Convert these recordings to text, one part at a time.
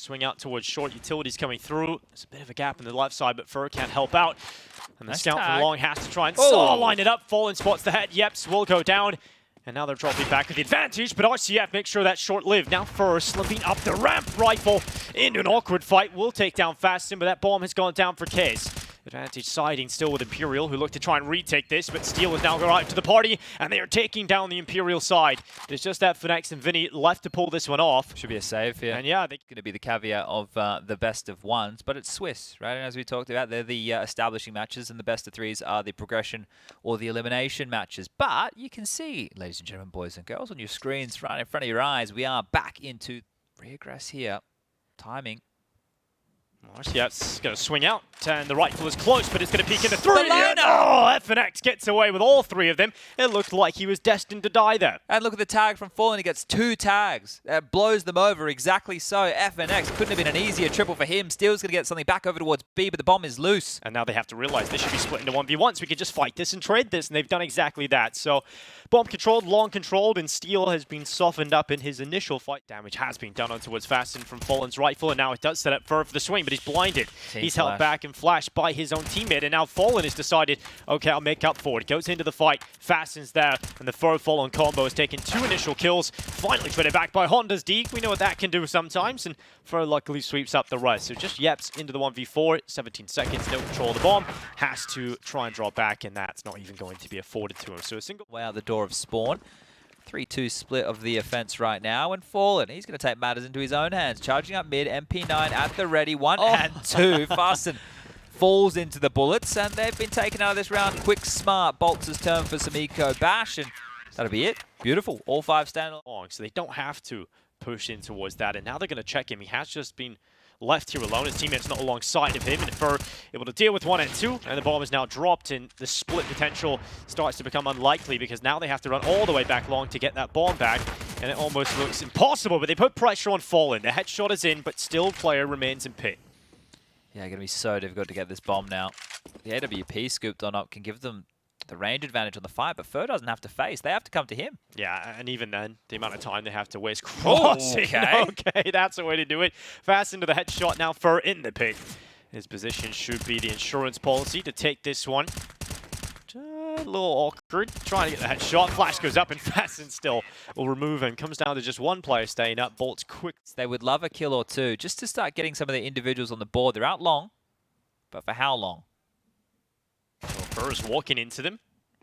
swing out towards short. Utilities coming through. There's a bit of a gap in the left side, but Fur can't help out. And the scout from long has to try and line it up. Fallen spots the head. Yepz will go down. And now they're dropping back with the advantage, but RCF makes sure that's short-lived. Now Fur slipping up the ramp. Rifle into an awkward fight. Will take down Fasten, but that bomb has gone down for Case. Advantage siding still with Imperial, who look to try and retake this, but Steel has now arrived to the party, and they are taking down the Imperial side. It's just that Phoenix and Vinny left to pull this one off. Should be a save here. And yeah, going to be the caveat of the best of ones, but it's Swiss, right? And as we talked about, they're the establishing matches, and the best of threes are the progression or the elimination matches. But you can see, ladies and gentlemen, boys and girls, on your screens right in front of your eyes, we are back into regress here. Timing. RCF's going to swing out, and the rifle is close, but it's going to peek into three. Oh, FNX gets away with all three of them. It looked like he was destined to die there. And look at the tag from Fallen. He gets 2 tags. That blows them over exactly so. FNX couldn't have been an easier triple for him. Steel's going to get something back over towards B, but the bomb is loose. And now they have to realize this should be split into 1v1, so we could just fight this and trade this, and they've done exactly that. So, bomb controlled, long controlled, and Steel has been softened up in his initial fight. Damage has been done on towards Fasten from Fallen's rifle, and now it does set up Fur for the swing, but he's blinded. He's held back and flashed by his own teammate, and now Fallen has decided, okay, I'll make up for it. Goes into the fight, Fastens there, and the Fur-Fallen combo has taken 2 initial kills, finally traded back by Honda's D. We know what that can do sometimes, and Fur luckily sweeps up the rest. So just Yepz into the 1v4, 17 seconds, no control of the bomb, has to try and draw back, and that's not even going to be afforded to him. So a single way out the door of Spawn. 3-2 split of the offense right now, and Fallen, he's going to take matters into his own hands. Charging up mid, MP9 at the ready, 1 and 2. Fasten falls into the bullets, and they've been taken out of this round. Quick, smart. Bolts' turn for some eco bash, and that'll be it. Beautiful. All 5 stand along, so they don't have to push in towards that, and now they're going to check him. He has just been left here alone. His teammate's not alongside of him, and Fur able to deal with 1 and 2, and the bomb is now dropped, and the split potential starts to become unlikely because now they have to run all the way back long to get that bomb back, and it almost looks impossible, but they put pressure on Fallen. The headshot is in, but still player remains in pit. Yeah, going to be so difficult to get this bomb now. The AWP scooped on up can give them the range advantage on the fight, but Fur doesn't have to face. They have to come to him. Yeah, and even then, the amount of time they have to waste crossing. Okay, that's a way to do it. Fast into the headshot now, Fur in the pit. His position should be the insurance policy to take this one. Just a little awkward, trying to get the headshot. Flash goes up and Fasten still will remove him. Comes down to just 1 player staying up. Bolts quick. They would love a kill or 2 just to start getting some of the individuals on the board. They're out long, but for how long? Fur is walking into them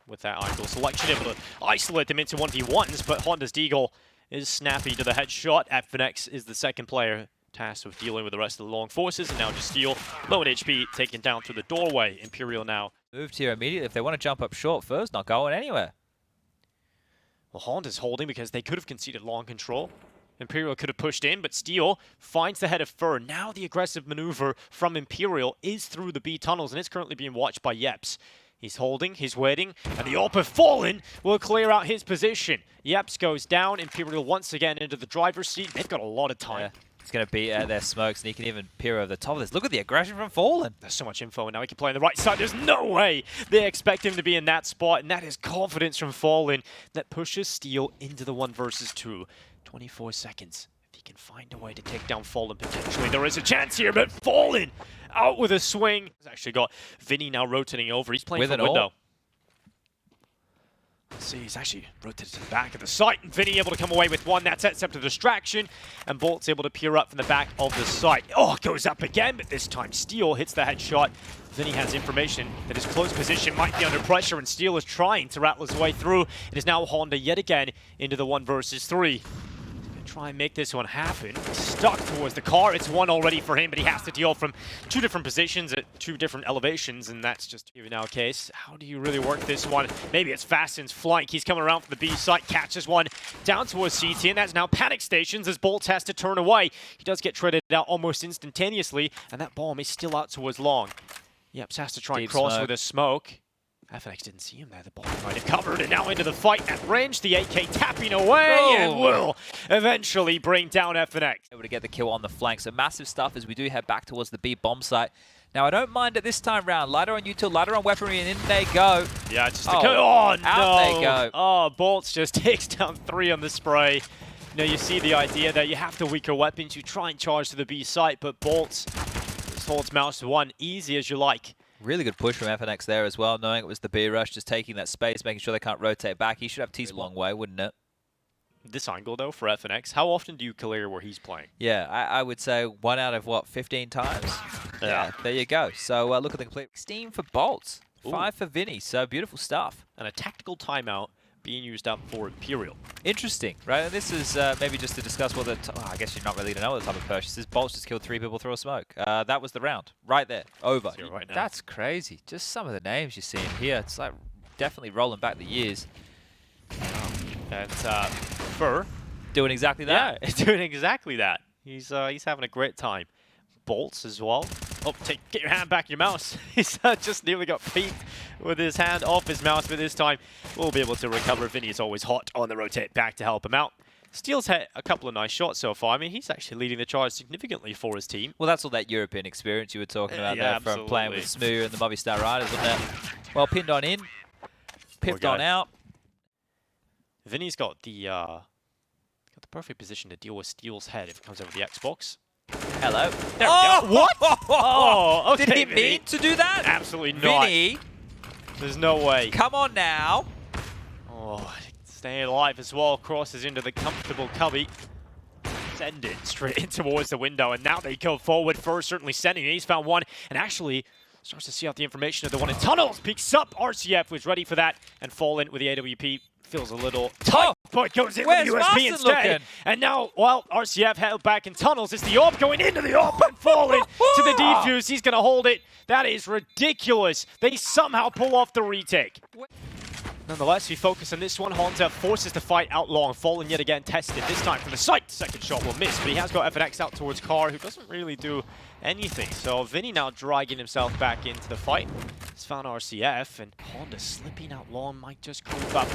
with that angle selection, able to isolate them into 1v1s, but Honda's Deagle is snappy to the headshot. FNX is the second player tasked with dealing with the rest of the long forces, and now just Steel, low in HP, taken down through the doorway. Imperial now moved here immediately. If they want to jump up short, Fur's not going anywhere. Well, Honda's holding because they could have conceded long control. Imperial could have pushed in, but Steel finds the head of Fur. Now the aggressive maneuver from Imperial is through the B tunnels, and it's currently being watched by Yepz. He's holding, he's waiting, and the AWP of Fallen will clear out his position. Yepz goes down, Imperial once again into the driver's seat. They've got a lot of time. Yeah. He's going to beat their smokes, and he can even peer over the top of this. Look at the aggression from Fallen. There's so much info, and now he can play on the right side. There's no way they expect him to be in that spot, and that is confidence from Fallen that pushes Steel into the 1 versus 2. 24 seconds. If he can find a way to take down Fallen, potentially there is a chance here, but Fallen out with a swing. He's actually got Vinny now rotating over. He's playing from window. Let's see, he's actually rotated to the back of the site, and Vinny able to come away with 1. That sets up the distraction, and Bolt's able to peer up from the back of the site. Oh, it goes up again, but this time Steel hits the headshot. Vinny has information that his close position might be under pressure, and Steel is trying to rattle his way through. It is now Honda yet again into the 1 versus 3. Try and make this one happen. Stuck towards the car. It's 1 already for him, but he has to deal from 2 different positions at 2 different elevations, and that's just even now a case. How do you really work this one? Maybe it's Fasten's flank. He's coming around from the B site, catches 1 down towards CT, and that's now panic stations as Bolts has to turn away. He does get traded out almost instantaneously, and that bomb is still out towards long. Yepz has to try and cross with a smoke. FNX didn't see him there. The ball might have covered, and now into the fight at range. The AK tapping away and will eventually bring down FNX. Able to get the kill on the flank. So massive stuff as we do head back towards the B bomb site. Now I don't mind it this time round. Lighter on util, lighter on weaponry, and in they go. Yeah, just a oh no! Out they go. Oh, Bolts just takes down 3 on the spray. You know, you see the idea that you have the weaker weapons, you try and charge to the B site, but Bolts just holds mouse to one, easy as you like. Really good push from FNX there as well, knowing it was the B rush, just taking that space, making sure they can't rotate back. He should have T a long way, wouldn't it? This angle, though, for FNX, how often do you clear where he's playing? Yeah, I would say 1 out of, what, 15 times? Yeah, there you go. So look at the complete 16 for Bolts, 5 for Vinny, so beautiful stuff. And a tactical timeout being used up for Imperial. Interesting, right? And this is maybe just to discuss what I guess you're not really going to know what the type of purchases. Bolts just killed 3 people through a smoke. That was the round, right there, over. Right now. That's crazy. Just some of the names you're seeing here. It's like definitely rolling back the years. And Fur doing exactly that. Yeah, doing exactly that. He's having a great time. Bolts as well. Oh, get your hand back in your mouse. He's just nearly got peeked with his hand off his mouse, but this time we'll be able to recover. Vinny is always hot on the rotate back to help him out. Steele's had a couple of nice shots so far. I mean, he's actually leading the charge significantly for his team. Well, that's all that European experience you were talking about yeah, there from playing with Smoo and the Movistar Riders, wasn't it? Well, pinned on in, pipped on out. Vinny's got the perfect position to deal with Steele's head if it comes over the Xbox. Hello. There we go. What? Oh, okay, did he Vinny. mean to do that? Absolutely not. Vinny, there's no way. Come on now. Oh, staying alive as well. Crosses into the comfortable cubby. Send it straight in towards the window, and now they go forward first, certainly sending it. He's found one, and actually starts to see out the information of the one in tunnels. Picks up. RCF was ready for that, and Fallen with the AWP feels a little tight, but goes in with the USP instead. Looking? And now, well, RCF held back in tunnels. It's the AWP going into the AWP and Fallen to the defuse. He's going to hold it. That is ridiculous. They somehow pull off the retake. Nonetheless, we focus on this one. Honda forces the fight out long. Fallen yet again tested. This time from the site. Second shot will miss, but he has got FNX out towards Carr, who doesn't really do anything. So Vinny now dragging himself back into the fight. He's found RCF, and Honda slipping out long. Might just creep up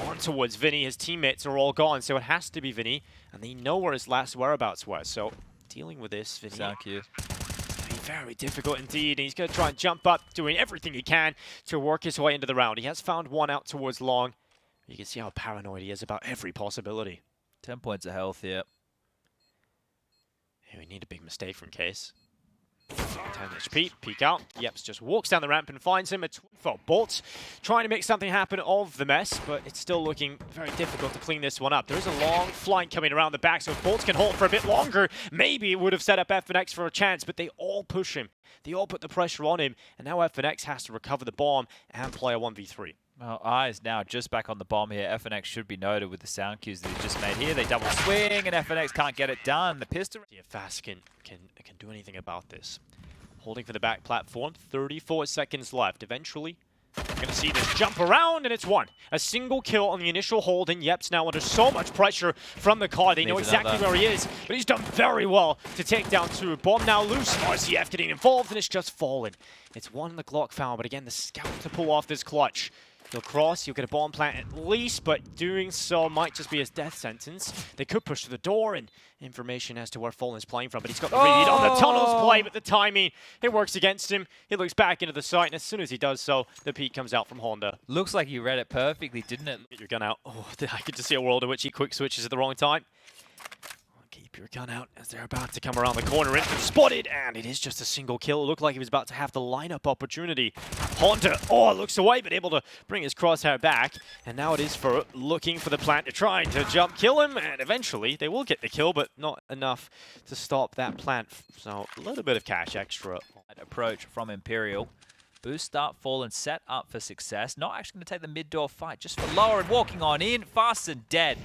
on towards Vinny. His teammates are all gone, so it has to be Vinny, and they know where his last whereabouts was. So dealing with this, Vinny. Thank you. Very difficult indeed, and he's going to try and jump up, doing everything he can to work his way into the round. He has found one out towards long. You can see how paranoid he is about every possibility. 10 points of health here. We need a big mistake from Case. 10 HP, peek out. Yepz just walks down the ramp and finds him. It's for Bolts, trying to make something happen of the mess, but it's still looking very difficult to clean this one up. There's a long flank coming around the back, so if Bolts can hold for a bit longer, maybe it would have set up FNX for a chance, but they all push him. They all put the pressure on him, and now FNX has to recover the bomb and play a 1v3. Well, Eyes now just back on the bomb here. FNX should be noted with the sound cues that he just made here. They double swing, and FNX can't get it done. The pistol. See if Fast can do anything about this. Holding for the back platform, 34 seconds left. Eventually, we're going to see this jump around, and it's one. A single kill on the initial hold, and Yepz now under so much pressure from the car. They know exactly where he is, but he's done very well to take down two. Bomb now loose. RCF getting involved, and it's just Fallen. It's one the Glock foul, but again, the scout to pull off this clutch. He'll cross, he'll get a bomb plant at least, but doing so might just be his death sentence. They could push to the door, and information as to where Fallen is playing from, but he's got the read on the tunnels play, but the timing, it works against him. He looks back into the site, and as soon as he does so, the peek comes out from Honda. Looks like you read it perfectly, didn't it? Get your gun out. Oh, I could just see a world in which he quick switches at the wrong time. Keep your gun out as they're about to come around the corner. In spotted, and it is just a single kill. It looked like he was about to have the lineup opportunity. Honda, looks away, but able to bring his crosshair back. And now it is for looking for the plant to trying to jump kill him, and eventually they will get the kill, but not enough to stop that plant. So a little bit of cash extra. Approach from Imperial. Boost start, Fallen set up for success. Not actually going to take the mid-door fight, just for lower and walking on in, fast and dead.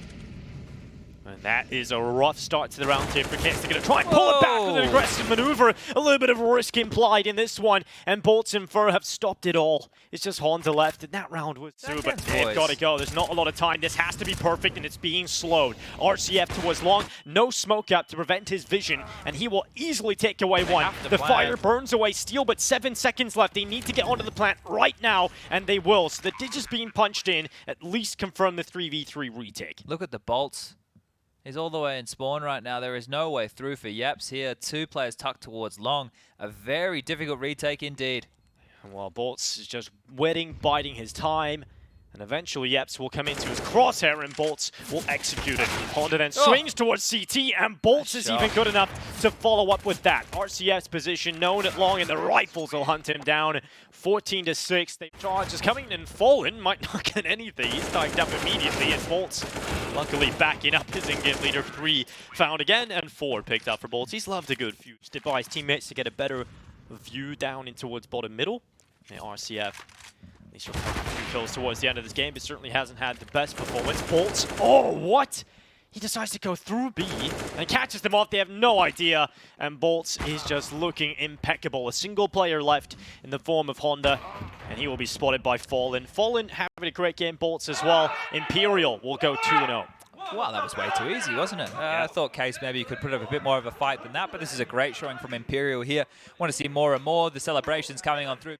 And that is a rough start to the round here for Kits. They're going to try and pull it back with an aggressive maneuver. A little bit of risk implied in this one. And Bolts and Fur have stopped it all. It's just Honda left, and that round was through, but they've got to go. There's not a lot of time. This has to be perfect, and it's being slowed. RCF towards long. No smoke up to prevent his vision, and he will easily take away one. The fire burns away Steel, but 7 seconds left. They need to get onto the plant right now, and they will. So the digits being punched in at least confirm the 3v3 retake. Look at the Bolts. He's all the way in spawn right now. There is no way through for Yepz here. 2 players tucked towards long. A very difficult retake indeed. And while Bolts is just waiting, biding his time, And eventually yepz will come into his crosshair and Bolts will execute it. Honda then swings towards CT and Bolts is even good enough to follow up with that. RCF's position known at long and the rifles will hunt him down. 14-6. The charge is coming and Fallen might not get anything. He's tagged up immediately and Bolts luckily backing up his in-game leader. 3 found again and 4 picked up for Bolts. He's loved a good few. Stood by his teammates to get a better view down in towards bottom middle. And RCF he's recorded a few kills towards the end of this game, but certainly hasn't had the best performance. Bolts, oh, what? He decides to go through B and catches them off. They have no idea, and Bolts is just looking impeccable. A single player left in the form of Honda, and he will be spotted by Fallen. Fallen having a great game, Bolts as well. Imperial will go 2-0. Well, that was way too easy, wasn't it? I thought Case maybe you could put up a bit more of a fight than that, but this is a great showing from Imperial here. Want to see more and more. The celebrations coming on through.